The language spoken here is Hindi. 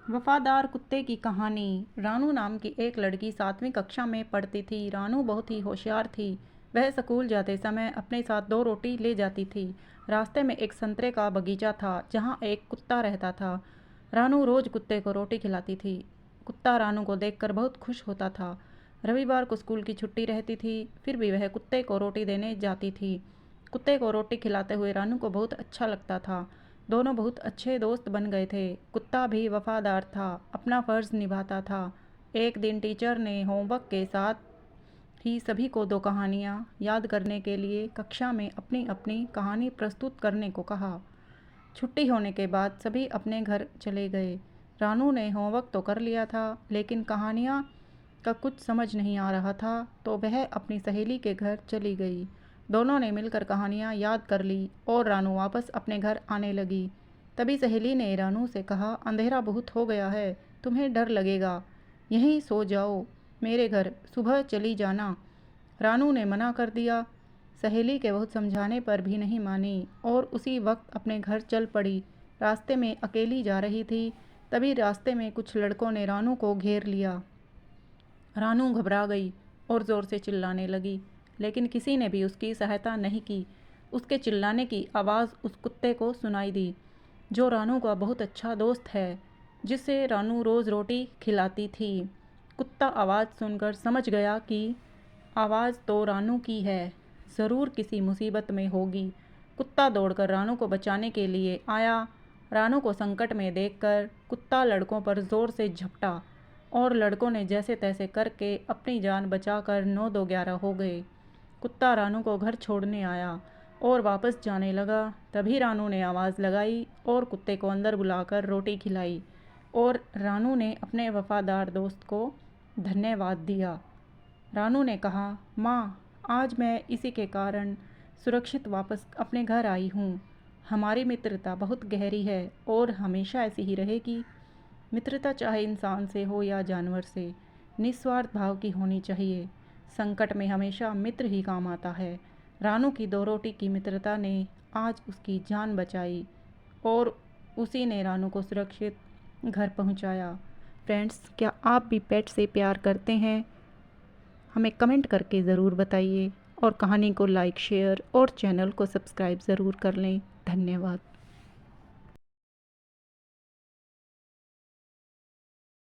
वफादार कुत्ते की कहानी। रानू नाम की एक लड़की 7वीं कक्षा में पढ़ती थी। रानू बहुत ही होशियार थी। वह स्कूल जाते समय अपने साथ 2 रोटी ले जाती थी। रास्ते में एक संतरे का बगीचा था जहाँ एक कुत्ता रहता था। रानू रोज कुत्ते को रोटी खिलाती थी। कुत्ता रानू को देखकर बहुत खुश होता था। रविवार को स्कूल की छुट्टी रहती थी, फिर भी वह कुत्ते को रोटी देने जाती थी। कुत्ते को रोटी खिलाते हुए रानू को बहुत अच्छा लगता था। दोनों बहुत अच्छे दोस्त बन गए थे। कुत्ता भी वफादार था, अपना फ़र्ज़ निभाता था। एक दिन टीचर ने होमवर्क के साथ ही सभी को 2 कहानियाँ याद करने के लिए कक्षा में अपनी अपनी कहानी प्रस्तुत करने को कहा। छुट्टी होने के बाद सभी अपने घर चले गए। रानू ने होमवर्क तो कर लिया था, लेकिन कहानियाँ का कुछ समझ नहीं आ रहा था, तो वह अपनी सहेली के घर चली गई। दोनों ने मिलकर कहानियाँ याद कर ली और रानू वापस अपने घर आने लगी। तभी सहेली ने रानू से कहा, अंधेरा बहुत हो गया है, तुम्हें डर लगेगा, यहीं सो जाओ, मेरे घर सुबह चली जाना। रानू ने मना कर दिया। सहेली के बहुत समझाने पर भी नहीं मानी और उसी वक्त अपने घर चल पड़ी। रास्ते में अकेली जा रही थी, तभी रास्ते में कुछ लड़कों ने रानू को घेर लिया। रानू घबरा गई और ज़ोर से चिल्लाने लगी, लेकिन किसी ने भी उसकी सहायता नहीं की। उसके चिल्लाने की आवाज़ उस कुत्ते को सुनाई दी, जो रानू का बहुत अच्छा दोस्त है, जिसे रानू रोज़ रोटी खिलाती थी। कुत्ता आवाज़ सुनकर समझ गया कि आवाज़ तो रानू की है, ज़रूर किसी मुसीबत में होगी। कुत्ता दौड़कर रानू को बचाने के लिए आया। रानू को संकट में देखकर कुत्ता लड़कों पर ज़ोर से झपटा और लड़कों ने जैसे तैसे करके अपनी जान बचाकर 9-2-11 हो गए। कुत्ता रानू को घर छोड़ने आया और वापस जाने लगा। तभी रानू ने आवाज़ लगाई और कुत्ते को अंदर बुलाकर रोटी खिलाई और रानू ने अपने वफादार दोस्त को धन्यवाद दिया। रानू ने कहा, माँ, आज मैं इसी के कारण सुरक्षित वापस अपने घर आई हूँ। हमारी मित्रता बहुत गहरी है और हमेशा ऐसी ही रहेगी। मित्रता चाहे इंसान से हो या जानवर से, निस्वार्थ भाव की होनी चाहिए। संकट में हमेशा मित्र ही काम आता है। रानू की 2 रोटी की मित्रता ने आज उसकी जान बचाई और उसी ने रानू को सुरक्षित घर पहुंचाया। फ्रेंड्स, क्या आप भी पेट से प्यार करते हैं? हमें कमेंट करके ज़रूर बताइए और कहानी को लाइक, शेयर और चैनल को सब्सक्राइब ज़रूर कर लें। धन्यवाद।